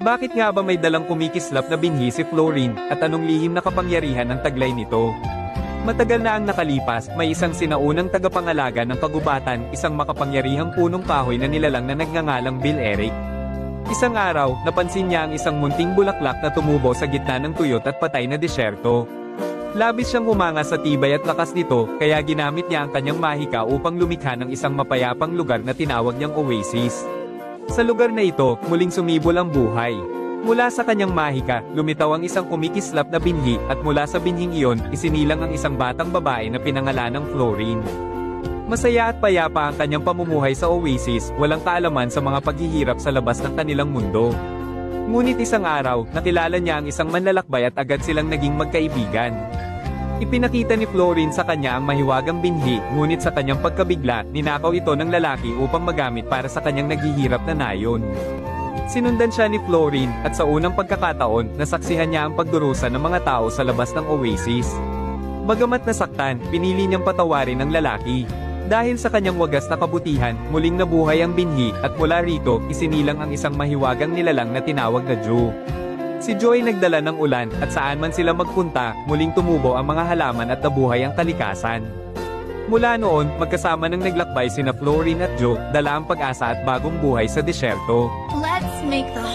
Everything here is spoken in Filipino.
Bakit nga ba may dalang kumikislap na binhi si Florine, at anong lihim na kapangyarihan ang taglay nito? Matagal na ang nakalipas, may isang sinaunang tagapangalaga ng kagubatan, isang makapangyarihang punong kahoy na nilalang na nagngangalang Bill Eric. Isang araw, napansin niya ang isang munting bulaklak na tumubo sa gitna ng tuyot at patay na disyerto. Labis siyang humanga sa tibay at lakas nito, kaya ginamit niya ang kanyang mahika upang lumikha ng isang mapayapang lugar na tinawag niyang Oasis. Sa lugar na ito, muling sumibol ang buhay. Mula sa kanyang mahika, lumitaw ang isang kumikislap na binhi, at mula sa binhing iyon, isinilang ang isang batang babae na pinangalanang Florine. Masaya at payapa ang kanyang pamumuhay sa Oasis, walang kaalaman sa mga paghihirap sa labas ng kanilang mundo. Ngunit isang araw, nakilala niya ang isang manlalakbay at agad silang naging magkaibigan. Ipinakita ni Florine sa kanya ang mahiwagang binhi, ngunit sa kanyang pagkabigla, ninakaw ito ng lalaki upang magamit para sa kanyang naghihirap na nayon. Sinundan siya ni Florine, at sa unang pagkakataon, nasaksihan niya ang pagdurusa ng mga tao sa labas ng Oasis. Bagamat nasaktan, pinili niyang patawarin ang lalaki. Dahil sa kanyang wagas na kabutihan, muling nabuhay ang binhi, at mula rito, isinilang ang isang mahiwagang nilalang na tinawag na Joe. Si Joe ay nagdala ng ulan, at saan man sila magpunta, muling tumubo ang mga halaman at nabuhay ang kalikasan. Mula noon, magkasama nang naglakbay sina Florine at Joe, dala ang pag-asa at bagong buhay sa disyerto. Let's make the